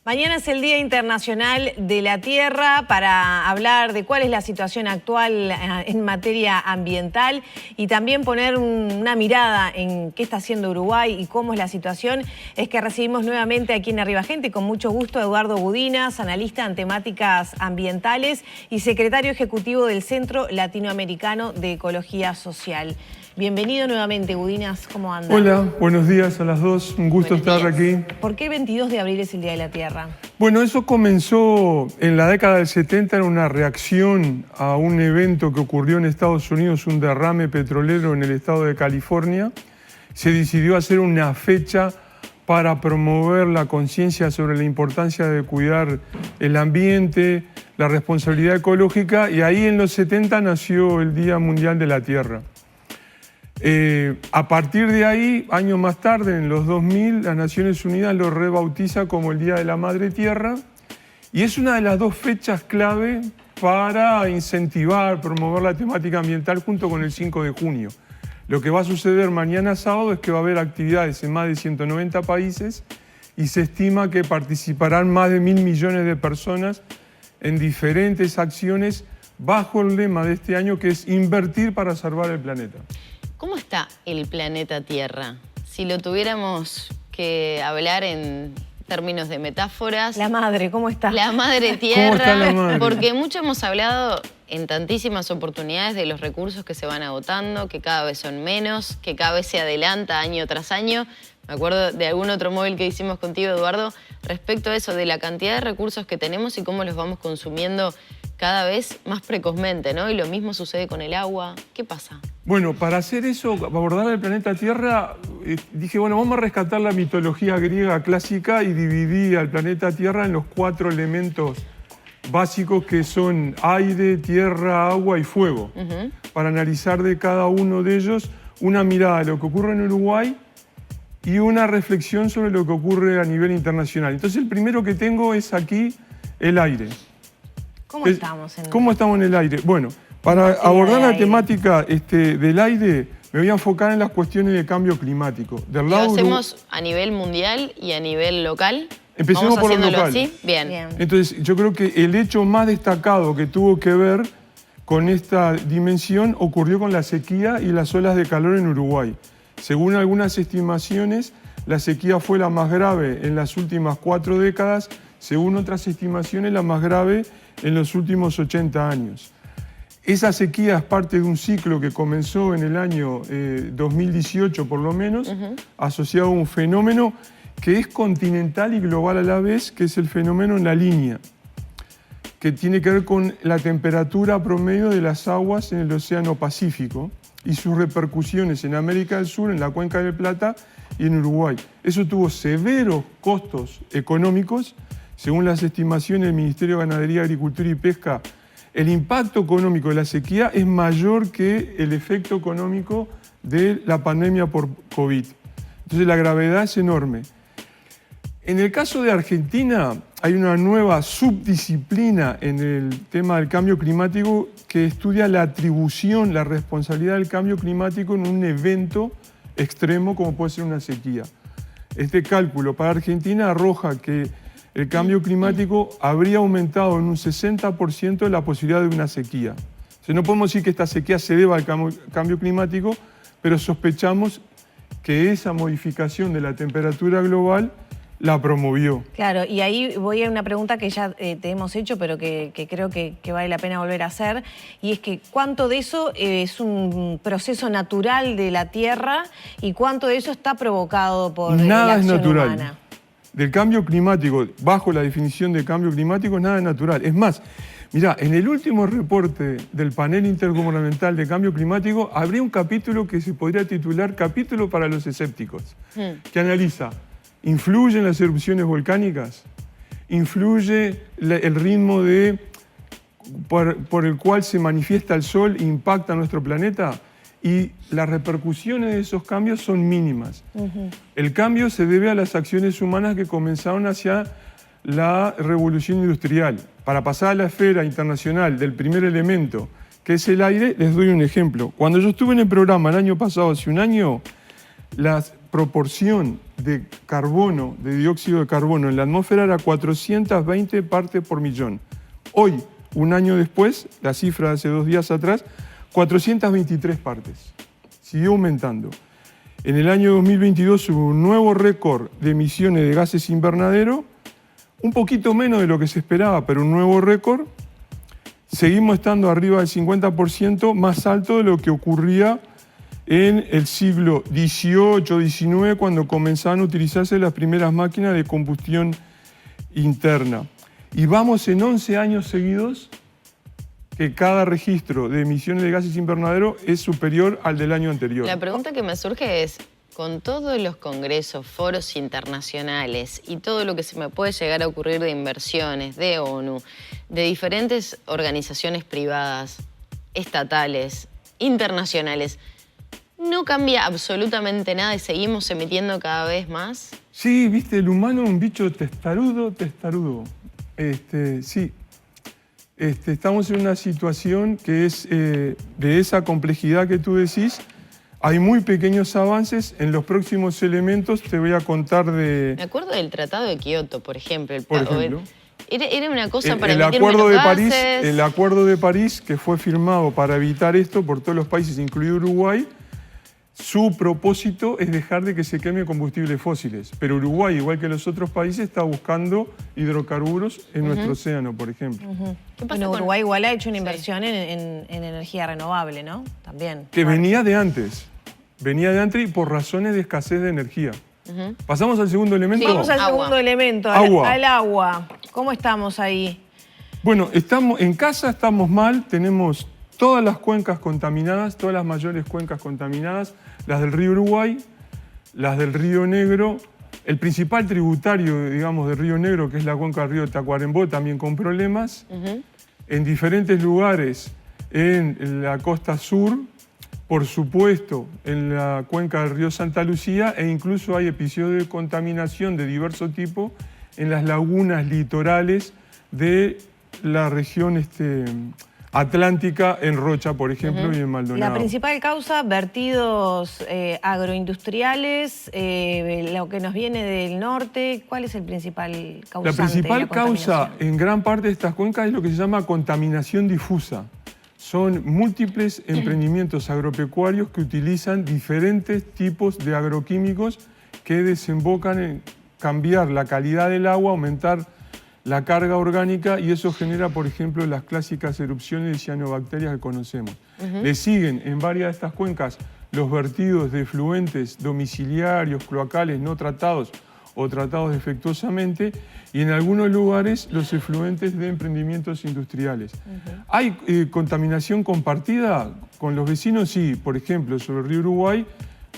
Mañana es el Día Internacional de la Tierra para hablar de cuál es la situación actual en materia ambiental y también poner una mirada en qué está haciendo Uruguay y cómo es la situación. Es que recibimos nuevamente aquí en Arriba Gente, con mucho gusto, a Eduardo Gudinas, analista en temáticas ambientales y secretario ejecutivo del Centro Latinoamericano de Ecología Social. Bienvenido nuevamente, Gudinas, ¿cómo anda? Hola, buenos días a las dos, un gusto estar aquí. ¿Por qué el 22 de abril es el Día de la Tierra? Bueno, eso comenzó en la década del 70 en una reacción a un evento que ocurrió en Estados Unidos, un derrame petrolero en el estado de California. Se decidió hacer una fecha para promover la conciencia sobre la importancia de cuidar el ambiente, la responsabilidad ecológica, y ahí en los 70 nació el Día Mundial de la Tierra. A partir de ahí, años más tarde, en los 2000, las Naciones Unidas lo rebautiza como el Día de la Madre Tierra, y es una de las dos fechas clave para incentivar, promover la temática ambiental junto con el 5 de junio. Lo que va a suceder mañana sábado es que va a haber actividades en más de 190 países y se estima que participarán más de 1.000 millones de personas en diferentes acciones bajo el lema de este año, que es invertir para salvar el planeta. ¿Cómo está el planeta Tierra? Si lo tuviéramos que hablar en términos de metáforas. La madre, ¿cómo está? La madre Tierra. ¿Cómo está la madre? Porque mucho hemos hablado en tantísimas oportunidades de los recursos que se van agotando, que cada vez son menos, que cada vez se adelanta año tras año. Me acuerdo de algún otro móvil que hicimos contigo, Eduardo, respecto a eso, de la cantidad de recursos que tenemos y cómo los vamos consumiendo cada vez más precozmente, ¿no? Y lo mismo sucede con el agua. ¿Qué pasa? Bueno, para hacer eso, para abordar el planeta Tierra, dije, bueno, vamos a rescatar la mitología griega clásica y dividí al planeta Tierra en los 4 elementos básicos que son aire, tierra, agua y fuego. Para analizar de cada uno de ellos una mirada de lo que ocurre en Uruguay y una reflexión sobre lo que ocurre a nivel internacional. Entonces, el primero que tengo es aquí el aire. ¿Cómo estamos en ¿Cómo estamos en el aire? Bueno, para abordar la temática del aire, me voy a enfocar en las cuestiones de cambio climático. ¿Lo hacemos a nivel mundial y a nivel local? Empecemos por lo local. ¿Así? Bien. Entonces, yo creo que el hecho más destacado que tuvo que ver con esta dimensión ocurrió con la sequía y las olas de calor en Uruguay. Según algunas estimaciones, la sequía fue la más grave en las últimas 4 décadas, según otras estimaciones, la más grave en los últimos 80 años. Esa sequía es parte de un ciclo que comenzó en el año 2018 por lo menos, asociado a un fenómeno que es continental y global a la vez, que es el fenómeno en La Niña, que tiene que ver con la temperatura promedio de las aguas en el Océano Pacífico y sus repercusiones en América del Sur, en la Cuenca del Plata y en Uruguay. Eso tuvo severos costos económicos. Según las estimaciones del Ministerio de Ganadería, Agricultura y Pesca, el impacto económico de la sequía es mayor que el efecto económico de la pandemia por COVID. Entonces, la gravedad es enorme. En el caso de Argentina, hay una nueva subdisciplina en el tema del cambio climático que estudia la atribución, la responsabilidad del cambio climático en un evento extremo como puede ser una sequía. Este cálculo para Argentina arroja que el cambio climático habría aumentado en un 60% la posibilidad de una sequía. O sea, no podemos decir que esta sequía se deba al cambio climático, pero sospechamos que esa modificación de la temperatura global la promovió. Claro, y ahí voy a una pregunta que ya te hemos hecho, pero que creo que vale la pena volver a hacer, y es que ¿cuánto de eso es un proceso natural de la Tierra y cuánto de eso está provocado por la acción humana? Del cambio climático, bajo la definición de cambio climático, nada es natural. Es más, mirá, en el último reporte del Panel Intergubernamental de Cambio Climático habría un capítulo que se podría titular Capítulo para los escépticos, que analiza, ¿influyen las erupciones volcánicas? ¿Influye el ritmo por el cual se manifiesta el Sol e impacta nuestro planeta? Y las repercusiones de esos cambios son mínimas. El cambio se debe a las acciones humanas que comenzaron hacia la revolución industrial. Para pasar a la esfera internacional del primer elemento, que es el aire, les doy un ejemplo. Cuando yo estuve en el programa el año pasado, hace un año, las proporción de carbono, de dióxido de carbono en la atmósfera era 420 partes por millón. Hoy, un año después, la cifra de hace 2 días atrás, 423 partes. Siguió aumentando. En el año 2022 hubo un nuevo récord de emisiones de gases invernadero, un poquito menos de lo que se esperaba, pero un nuevo récord. Seguimos estando arriba del 50%, más alto de lo que ocurría en el siglo XVIII, XIX, cuando comenzaban a utilizarse las primeras máquinas de combustión interna. Y vamos en 11 años seguidos que cada registro de emisiones de gases invernadero es superior al del año anterior. La pregunta que me surge es, con todos los congresos, foros internacionales y todo lo que se me puede llegar a ocurrir de inversiones, de ONU, de diferentes organizaciones privadas, estatales, internacionales, ¿no cambia absolutamente nada y seguimos emitiendo cada vez más? Sí, viste, el humano es un bicho testarudo. Sí. Estamos en una situación que es de esa complejidad que tú decís. Hay muy pequeños avances. En los próximos elementos te voy a contar de... Me acuerdo del Tratado de Kioto, por ejemplo. Era una cosa para el emitir acuerdo menos de París, gases. el Acuerdo de París, que fue firmado para evitar esto por todos los países, incluido Uruguay, su propósito es dejar de que se queme combustibles fósiles. Pero Uruguay, igual que los otros países, está buscando hidrocarburos en nuestro océano, por ejemplo. ¿Qué pasa Bueno, con- Uruguay igual ha hecho una inversión en energía renovable, ¿no? También. Que venía de antes. Venía de antes y por razones de escasez de energía. ¿Pasamos al segundo elemento? Vamos al Agua. segundo elemento, Agua. al agua. ¿Cómo estamos ahí? Bueno, en casa estamos mal, tenemos todas las cuencas contaminadas, todas las mayores cuencas contaminadas, las del río Uruguay, las del río Negro, el principal tributario, digamos, del río Negro, que es la cuenca del río Tacuarembó, también con problemas. En diferentes lugares en la costa sur, por supuesto, en la cuenca del río Santa Lucía, e incluso hay episodios de contaminación de diverso tipo en las lagunas litorales de la región atlántica, en Rocha, por ejemplo, y en Maldonado. La principal causa, vertidos agroindustriales, lo que nos viene del norte. ¿Cuál es el principal causante? La principal de causa contaminación? en gran parte de estas cuencas es lo que se llama contaminación difusa. Son múltiples emprendimientos agropecuarios que utilizan diferentes tipos de agroquímicos que desembocan en cambiar la calidad del agua, aumentar la carga orgánica, y eso genera, por ejemplo, las clásicas erupciones de cianobacterias que conocemos. Le siguen en varias de estas cuencas los vertidos de efluentes domiciliarios, cloacales no tratados o tratados defectuosamente, y en algunos lugares los efluentes de emprendimientos industriales. ¿Hay contaminación compartida con los vecinos? Sí, por ejemplo, sobre el río Uruguay,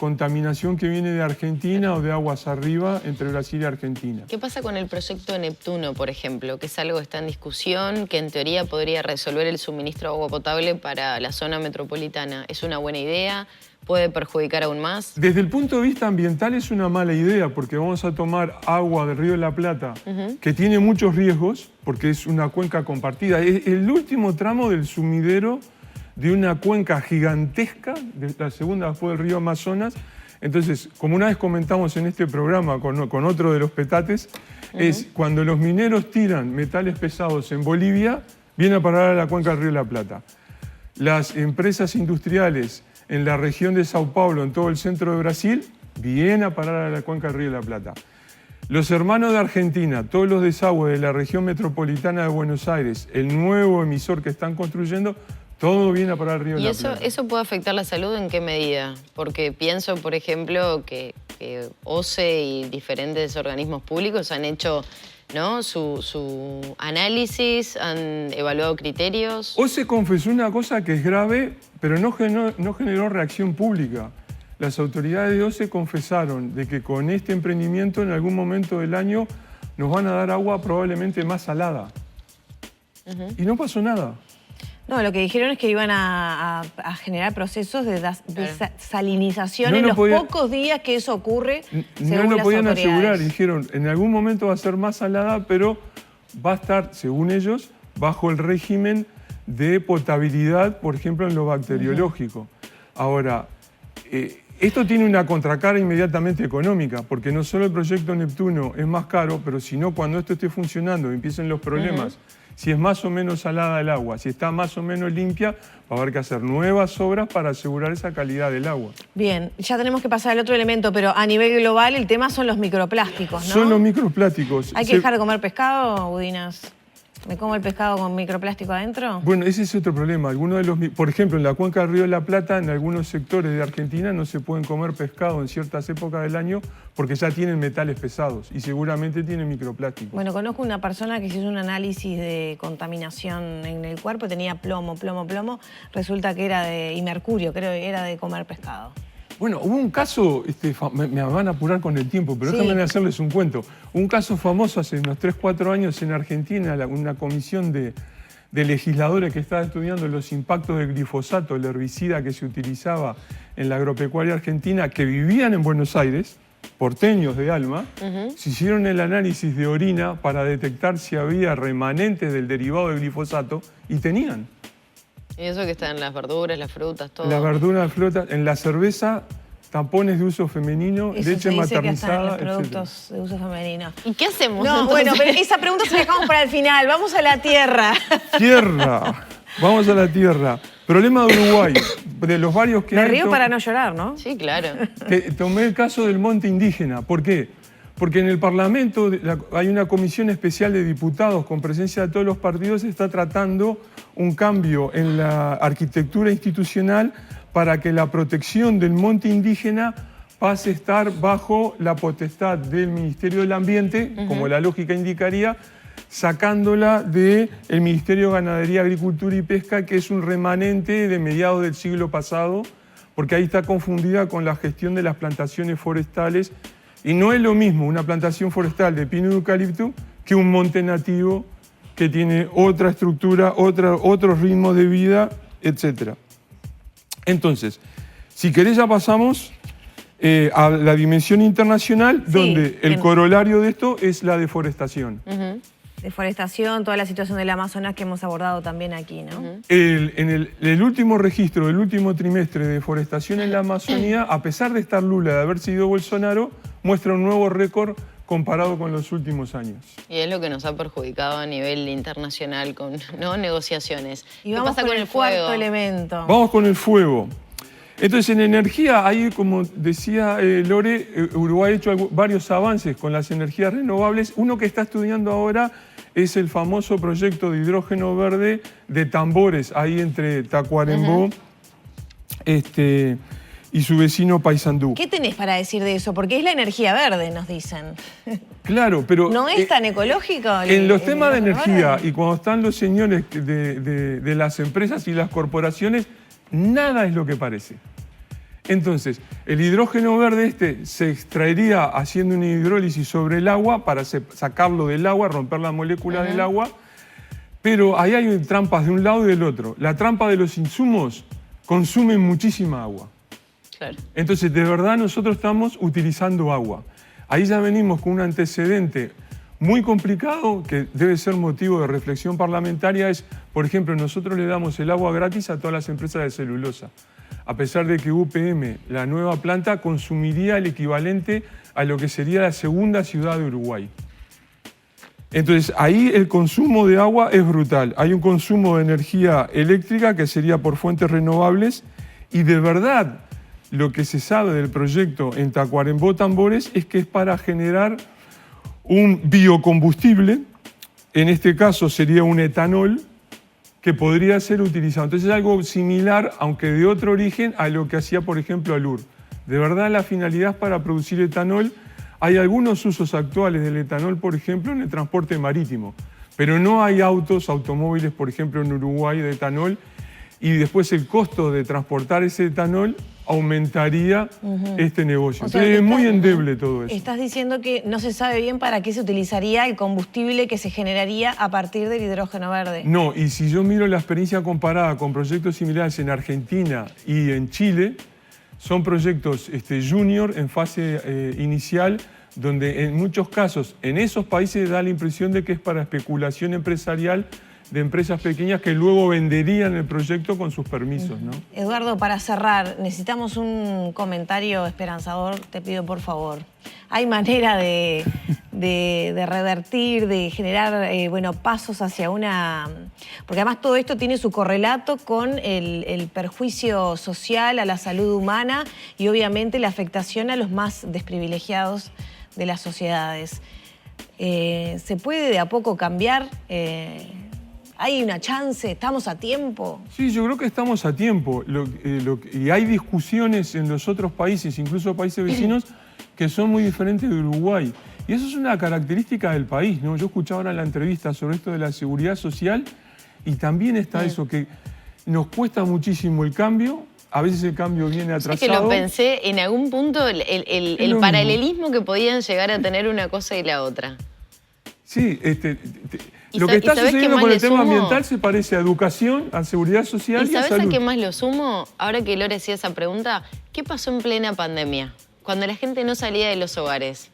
contaminación que viene de Argentina o de aguas arriba entre Brasil y Argentina. ¿Qué pasa con el proyecto Neptuno, por ejemplo? Que es algo que está en discusión, que en teoría podría resolver el suministro de agua potable para la zona metropolitana. ¿Es una buena idea? ¿Puede perjudicar aún más? Desde el punto de vista ambiental es una mala idea, porque vamos a tomar agua del río de la Plata, que tiene muchos riesgos, porque es una cuenca compartida. Es el último tramo del sumidero de una cuenca gigantesca, la segunda después del río Amazonas. Entonces, como una vez comentamos en este programa con otro de los petates, es cuando los mineros tiran metales pesados en Bolivia, viene a parar a la cuenca del río de la Plata. Las empresas industriales en la región de Sao Paulo, en todo el centro de Brasil, viene a parar a la cuenca del río de la Plata. Los hermanos de Argentina, todos los desagües de la región metropolitana de Buenos Aires, el nuevo emisor que están construyendo, todo viene a parar al río de ¿Y la eso, Plata. eso puede afectar la salud en qué medida? Porque pienso, por ejemplo, que OCE y diferentes organismos públicos han hecho, ¿no?, su análisis, han evaluado criterios. OCE confesó una cosa que es grave, pero no generó reacción pública. Las autoridades de OCE confesaron de que con este emprendimiento en algún momento del año nos van a dar agua probablemente más salada. Y no pasó nada. No, lo que dijeron es que iban a generar procesos de salinización No en lo los podía- pocos días que eso ocurre, No según lo las podían autoridades. asegurar. Dijeron, en algún momento va a ser más salada, pero va a estar, según ellos, bajo el régimen de potabilidad, por ejemplo, en lo bacteriológico. Ahora, Esto tiene una contracara inmediatamente económica, porque no solo el proyecto Neptuno es más caro, pero sino cuando esto esté funcionando y empiecen los problemas, si es más o menos salada el agua, si está más o menos limpia, va a haber que hacer nuevas obras para asegurar esa calidad del agua. Bien, ya tenemos que pasar al otro elemento, pero a nivel global el tema son los microplásticos, ¿no? Son los microplásticos. ¿Hay que dejar de comer pescado, Budinas? ¿Me como el pescado con microplástico adentro? Bueno, ese es otro problema. Por ejemplo, en la cuenca del Río de la Plata, en algunos sectores de Argentina no se pueden comer pescado en ciertas épocas del año porque ya tienen metales pesados y seguramente tienen microplásticos. Bueno, conozco una persona que se hizo un análisis de contaminación en el cuerpo, tenía plomo, resulta que era y mercurio, creo que era de comer pescado. Bueno, hubo un caso, me van a apurar con el tiempo, pero déjenme hacerles un cuento. Un caso famoso hace unos 3 o 4 años en Argentina, una comisión de legisladores que estaba estudiando los impactos del glifosato, el herbicida que se utilizaba en la agropecuaria argentina, que vivían en Buenos Aires, porteños de alma, se hicieron el análisis de orina para detectar si había remanentes del derivado del glifosato y tenían. Y eso que está en las verduras, las frutas, todo. La verdura, la fruta, en la cerveza, tampones de uso femenino, eso leche maternizada, los productos de uso femenino. ¿Y qué hacemos? No, entonces? bueno, pero esa pregunta se la dejamos para el final. Vamos a la tierra. Tierra. Vamos a la tierra. Problema de Uruguay, de los varios que Me hay. río para no llorar, ¿no? Sí, claro. Tomé el caso del monte indígena. ¿Por qué? Porque en el Parlamento hay una comisión especial de diputados con presencia de todos los partidos, está tratando un cambio en la arquitectura institucional para que la protección del monte indígena pase a estar bajo la potestad del Ministerio del Ambiente, como la lógica indicaría, sacándola del Ministerio de Ganadería, Agricultura y Pesca, que es un remanente de mediados del siglo pasado, porque ahí está confundida con la gestión de las plantaciones forestales. Y no es lo mismo una plantación forestal de pino y eucalipto que un monte nativo que tiene otra estructura, otros ritmos de vida, etc. Entonces, si querés ya pasamos a la dimensión internacional, donde el corolario de esto es la deforestación. Deforestación, toda la situación del Amazonas que hemos abordado también aquí, ¿no? En el último registro del último trimestre de deforestación en la Amazonía, a pesar de estar Lula, de haber sido Bolsonaro, muestra un nuevo récord comparado con los últimos años. Y es lo que nos ha perjudicado a nivel internacional con negociaciones. Y vamos con el cuarto elemento. Vamos con el fuego. Entonces, en energía, ahí, como decía Lore, Uruguay ha hecho varios avances con las energías renovables. Uno que está estudiando ahora es el famoso proyecto de hidrógeno verde de Tambores, ahí entre Tacuarembó y su vecino Paysandú. ¿Qué tenés para decir de eso? Porque es la energía verde, nos dicen. Claro, pero... ¿No es tan ecológico? En los temas de energía y cuando están los señores de las empresas y las corporaciones, nada es lo que parece. Entonces, el hidrógeno verde se extraería haciendo una hidrólisis sobre el agua para sacarlo del agua, romper la molécula del agua, pero ahí hay trampas de un lado y del otro. La trampa de los insumos consumen muchísima agua. Claro. Entonces, de verdad nosotros estamos utilizando agua. Ahí ya venimos con un antecedente muy complicado que debe ser motivo de reflexión parlamentaria. Es, por ejemplo, nosotros le damos el agua gratis a todas las empresas de celulosa, a pesar de que UPM, la nueva planta, consumiría el equivalente a lo que sería la segunda ciudad de Uruguay. Entonces, ahí el consumo de agua es brutal. Hay un consumo de energía eléctrica que sería por fuentes renovables y de verdad lo que se sabe del proyecto en Tacuarembó Tambores es que es para generar un biocombustible, en este caso sería un etanol, que podría ser utilizado. Entonces es algo similar, aunque de otro origen, a lo que hacía, por ejemplo, Alur. De verdad, la finalidad es para producir etanol. Hay algunos usos actuales del etanol, por ejemplo, en el transporte marítimo, pero no hay automóviles, por ejemplo, en Uruguay de etanol, y después el costo de transportar ese etanol aumentaría este negocio. O sea, entonces es muy endeble todo eso. Estás diciendo que no se sabe bien para qué se utilizaría el combustible que se generaría a partir del hidrógeno verde. No, y si yo miro la experiencia comparada con proyectos similares en Argentina y en Chile, son proyectos junior en fase inicial, donde en muchos casos en esos países da la impresión de que es para especulación empresarial de empresas pequeñas que luego venderían el proyecto con sus permisos, ¿no? Eduardo, para cerrar, necesitamos un comentario esperanzador, te pido por favor. ¿Hay manera de revertir, de generar bueno, pasos hacia una... Porque además todo esto tiene su correlato con el perjuicio social a la salud humana y obviamente la afectación a los más desprivilegiados de las sociedades. ¿Se puede de a poco cambiar? ¿Hay una chance? ¿Estamos a tiempo? Sí, yo creo que estamos a tiempo. Y hay discusiones en los otros países, incluso países vecinos, que son muy diferentes de Uruguay. Y eso es una característica del país, ¿no? Yo escuchaba ahora la entrevista sobre esto de la seguridad social y también está eso, que nos cuesta muchísimo el cambio. A veces el cambio viene atrasado. Es que lo pensé en algún punto, el paralelismo que podían llegar a tener una cosa y la otra. Sí, lo que está sucediendo con el tema ambiental se parece a educación, a seguridad social y a salud. ¿Y sabes a qué más lo sumo? Ahora que Lore hacía esa pregunta, ¿qué pasó en plena pandemia? Cuando la gente no salía de los hogares.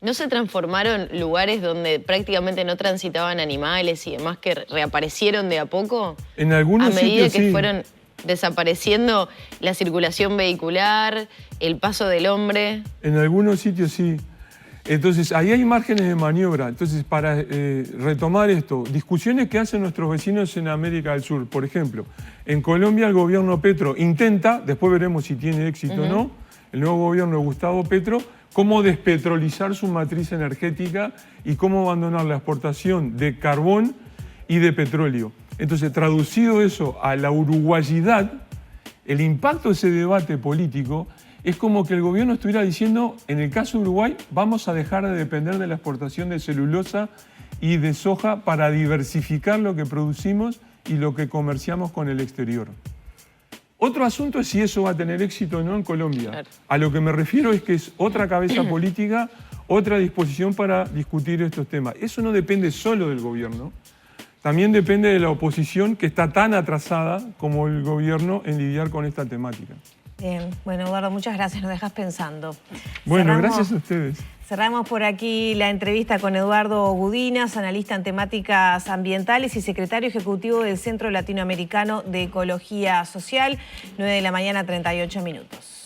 ¿No se transformaron lugares donde prácticamente no transitaban animales y demás que reaparecieron de a poco? En algunos sitios, a medida que sí. Fueron desapareciendo la circulación vehicular, el paso del hombre. En algunos sitios sí. Entonces, ahí hay márgenes de maniobra. Entonces, para retomar esto, discusiones que hacen nuestros vecinos en América del Sur. Por ejemplo, en Colombia el gobierno Petro intenta, después veremos si tiene éxito o no, el nuevo gobierno de Gustavo Petro, cómo despetrolizar su matriz energética y cómo abandonar la exportación de carbón y de petróleo. Entonces, traducido eso a la uruguayidad, el impacto de ese debate político es como que el gobierno estuviera diciendo, en el caso de Uruguay, vamos a dejar de depender de la exportación de celulosa y de soja para diversificar lo que producimos y lo que comerciamos con el exterior. Otro asunto es si eso va a tener éxito o no en Colombia. Claro. A lo que me refiero es que es otra cabeza política, otra disposición para discutir estos temas. Eso no depende solo del gobierno, también depende de la oposición que está tan atrasada como el gobierno en lidiar con esta temática. Bien, bueno, Eduardo, muchas gracias, nos dejas pensando. Bueno, gracias a ustedes. Cerramos por aquí la entrevista con Eduardo Gudinas, analista en temáticas ambientales y secretario ejecutivo del Centro Latinoamericano de Ecología Social, 9 de la mañana, 38 minutos.